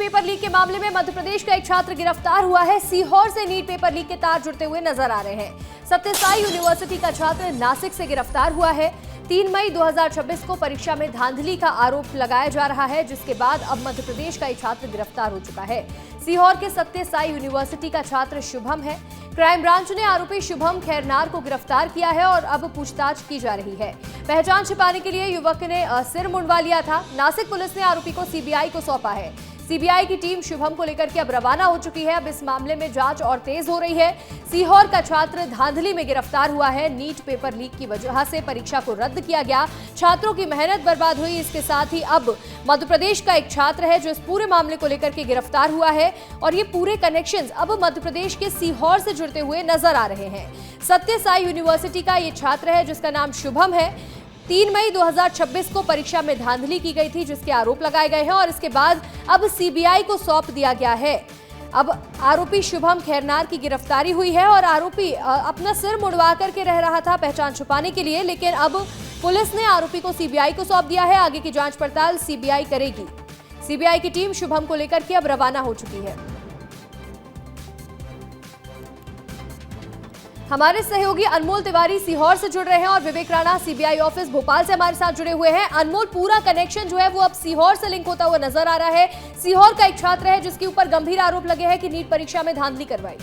Paper leak के मामले में मध्य प्रदेश का एक छात्र गिरफ्तार हुआ है। सीहोर से नीट पेपर लीक के तार जुड़ते हुए नजर आ रहे हैं। सत्यसाई यूनिवर्सिटी का छात्र नासिक से गिरफ्तार हुआ है। 3 मई 2026 को परीक्षा में धांधली का आरोप लगाया जा रहा है, जिसके बाद अब मध्य प्रदेश का एक छात्र गिरफ्तार हो चुका है। सीहोर के सत्यसाई यूनिवर्सिटी का छात्र शुभम है। क्राइम ब्रांच ने आरोपी शुभम खैरनार को गिरफ्तार किया है और अब पूछताछ की जा रही है। पहचान छिपाने के लिए युवक ने सिर मुंडवा लिया था। नासिक पुलिस ने आरोपी को सीबीआई को सौंपा है। सीबीआई की टीम शुभम को लेकर के अब रवाना हो चुकी है। अब इस मामले में जांच और तेज हो रही है। सीहोर का छात्र धांधली में गिरफ्तार हुआ है। नीट पेपर लीक की वजह से परीक्षा को रद्द किया गया, छात्रों की मेहनत बर्बाद हुई। इसके साथ ही अब मध्य प्रदेश का एक छात्र है जो इस पूरे मामले को लेकर के गिरफ्तार हुआ है और ये पूरे कनेक्शंस अब मध्य प्रदेश के सीहोर से जुड़ते हुए नजर आ रहे हैं। सत्यसाई यूनिवर्सिटी का ये छात्र है जिसका नाम शुभम है। 3 मई 2026 को परीक्षा में धांधली की गई थी, जिसके आरोप लगाए गए हैं और इसके बाद अब सीबीआई को सौंप दिया गया है। अब आरोपी शुभम खैरनार की गिरफ्तारी हुई है और आरोपी अपना सिर मुड़वा करके रह रहा था पहचान छुपाने के लिए, लेकिन अब पुलिस ने आरोपी को सीबीआई को सौंप दिया है। आगे की जांच पड़ताल सीबीआई करेगी। सीबीआई की टीम शुभम को लेकर के अब रवाना हो चुकी है। हमारे सहयोगी अनमोल तिवारी सीहोर से जुड़ रहे हैं और विवेक राणा सीबीआई ऑफिस भोपाल से हमारे साथ जुड़े हुए हैं। अनमोल, पूरा कनेक्शन जो है वो अब सीहोर से लिंक होता हुआ नजर आ रहा है। सीहोर का एक छात्र है जिसके ऊपर गंभीर आरोप लगे हैं कि नीट परीक्षा में धांधली करवाई।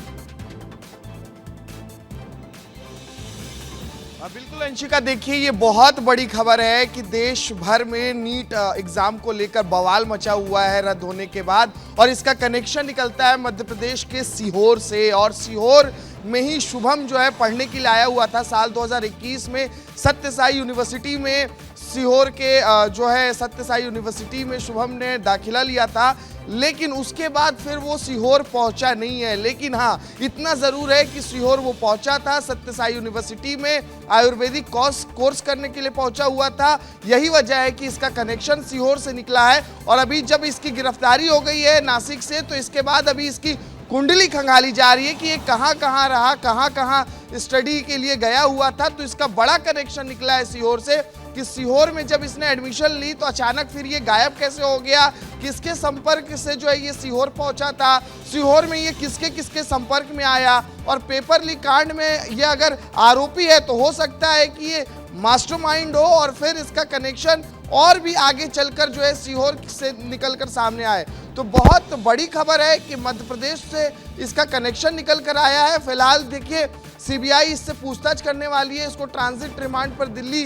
बिल्कुल अंशिका, देखिए ये बहुत बड़ी खबर है कि देश भर में नीट एग्जाम को लेकर बवाल मचा हुआ है रद्द होने के बाद, और इसका कनेक्शन निकलता है मध्य प्रदेश के सीहोर से। और सीहोर में ही शुभम जो है पढ़ने के लिए आया हुआ था। साल 2021 में सत्यसाई यूनिवर्सिटी में सीहोर के जो है सत्यसाई यूनिवर्सिटी में शुभम ने दाखिला लिया था, लेकिन उसके बाद फिर वो सीहोर पहुंचा नहीं है। लेकिन हाँ, इतना ज़रूर है कि सीहोर वो पहुंचा था, सत्यसाई यूनिवर्सिटी में आयुर्वेदिक कोर्स करने के लिए पहुंचा हुआ था। यही वजह है कि इसका कनेक्शन सीहोर से निकला है। और अभी जब इसकी गिरफ्तारी हो गई है नासिक से, तो इसके बाद अभी इसकी कुंडली खंगाली जा रही है कि ये कहाँ कहाँ रहा, कहाँ कहाँ स्टडी के लिए गया हुआ था। तो इसका बड़ा कनेक्शन निकला है सीहोर से कि सीहोर में जब इसने एडमिशन ली तो अचानक फिर ये गायब कैसे हो गया, किसके संपर्क से जो है ये सीहोर पहुंचा था, सीहोर में ये किसके किसके संपर्क में आया। और पेपर लीक कांड में ये अगर आरोपी है तो हो सकता है कि ये मास्टरमाइंड हो और फिर इसका कनेक्शन और भी आगे चलकर जो है सीहोर से निकलकर सामने आए। तो बहुत बड़ी खबर है कि मध्य प्रदेश से इसका कनेक्शन निकल कर आया है। फिलहाल देखिए सीबीआई इससे पूछताछ करने वाली है। इसको ट्रांजिट रिमांड पर दिल्ली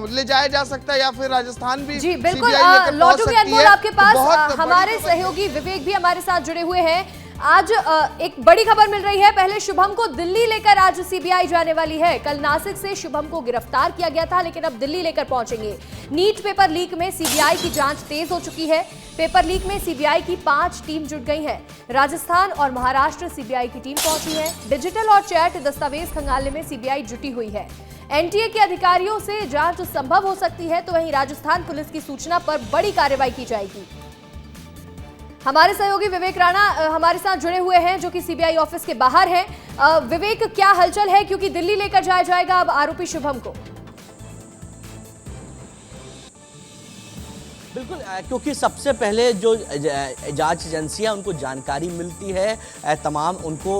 ले जाया जा सकता है या फिर राजस्थान भी। जी बिल्कुल, लौटूंगी अनमोल आपके पास। हमारे सहयोगी विवेक भी हमारे साथ जुड़े हुए हैं। आज एक बड़ी खबर मिल रही है। पहले शुभम को दिल्ली लेकर आज सीबीआई जाने वाली है। कल नासिक से शुभम को गिरफ्तार किया गया था, लेकिन अब दिल्ली लेकर पहुंचेंगे। नीट पेपर लीक में सीबीआई की जांच तेज हो चुकी है। पेपर लीक में सीबीआई की 5 टीम जुट गई है। राजस्थान और महाराष्ट्र सीबीआई की टीम पहुंची है। डिजिटल और चैट दस्तावेज खंगालने में सीबीआई जुटी हुई है। एनटीए के अधिकारियों से जांच संभव हो सकती है, तो वहीं राजस्थान पुलिस की सूचना पर बड़ी कार्रवाई की जाएगी। हमारे सहयोगी विवेक राणा हमारे साथ जुड़े हुए हैं जो कि सीबीआई ऑफिस के बाहर हैं। विवेक, क्या हलचल है, क्योंकि दिल्ली लेकर जाया जाएगा अब आरोपी शुभम को? बिल्कुल, क्योंकि सबसे पहले जो जांच एजेंसियां उनको जानकारी मिलती है, तमाम उनको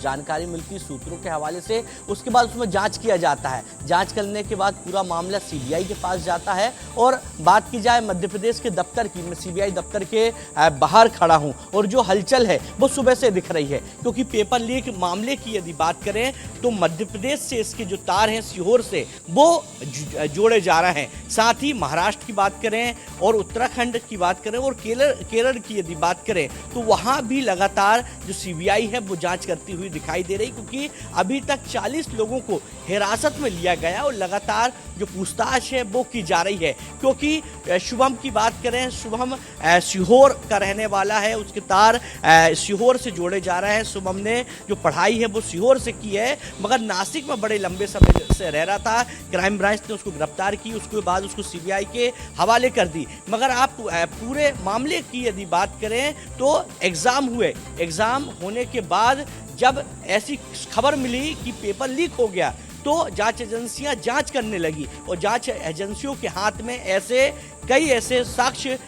जानकारी मिलती है सूत्रों के हवाले से, उसके बाद उसमें जांच किया जाता है। जांच करने के बाद पूरा मामला सीबीआई के पास जाता है। और बात की जाए मध्य प्रदेश के दफ्तर की, मैं सीबीआई दफ्तर के बाहर खड़ा हूं और जो हलचल है वो सुबह से दिख रही है। क्योंकि पेपर लीक मामले की यदि बात करें तो मध्य प्रदेश से इसके जो तार हैं सीहोर से, वो जोड़े जा रहे हैं। साथ ही महाराष्ट्र की बात करें और उत्तराखंड की बात करें और केरल की यदि बात करें तो वहां भी लगातार जो सीबीआई है वो जांच करती हुई दिखाई दे रही, क्योंकि अभी तक 40 लोगों को हिरासत में लिया गया और लगातार जो पूछताछ है वो की जा रही है। क्योंकि शुभम की बात करें, शुभम सीहोर का रहने वाला है, उसके तार सीहोर से जोड़े जा रहे हैं। शुभम ने जो पढ़ाई है वो सीहोर से की है, मगर नासिक में बड़े लंबे समय से रह रहा था। क्राइम ब्रांच ने उसको गिरफ्तार की, उसके बाद उसको सीबीआई के हवाले कर दी। मगर आप पूरे मामले की यदि बात करें तो एग्जाम हुए, एग्जाम होने के बाद जब ऐसी खबर मिली कि पेपर लीक हो गया तो जांच एजेंसियां जांच करने लगी और जांच एजेंसियों के हाथ में कई ऐसे साक्ष्य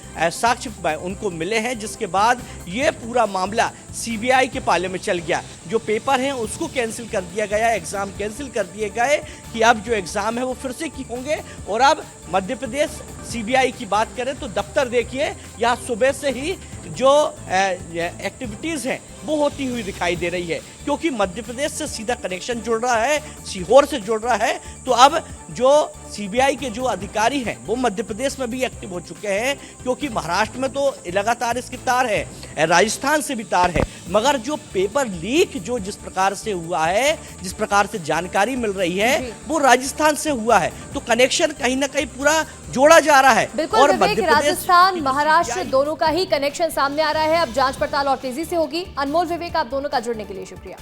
उनको मिले हैं, जिसके बाद ये पूरा मामला सीबीआई के पाले में चल गया। जो पेपर हैं उसको कैंसिल कर दिया गया, एग्जाम कैंसिल कर दिए गए कि अब जो एग्जाम है वो फिर से की होंगे। और अब मध्य प्रदेश सीबीआई की बात करें तो दफ्तर देखिए, यहाँ सुबह से ही जो एक्टिविटीज हैं वो होती हुई दिखाई दे रही है, क्योंकि मध्य प्रदेश से सीधा कनेक्शन जुड़ रहा है, सीहोर से जुड़ रहा है। तो अब जो सीबीआई के जो अधिकारी हैं वो मध्य प्रदेश में भी एक्टिव हो चुके हैं, क्योंकि महाराष्ट्र में तो लगातार इसकी तार है, राजस्थान से भी तार है, मगर जो पेपर लीक जो जिस प्रकार से हुआ है, जिस प्रकार से जानकारी मिल रही है वो राजस्थान से हुआ है। तो कनेक्शन कहीं ना कहीं पूरा जोड़ा जा रहा है। बिल्कुल और विवेक, राजस्थान महाराष्ट्र दोनों का ही कनेक्शन सामने आ रहा है। अब जांच पड़ताल और तेजी से होगी। अनमोल, विवेक, आप दोनों का जुड़ने के लिए शुक्रिया।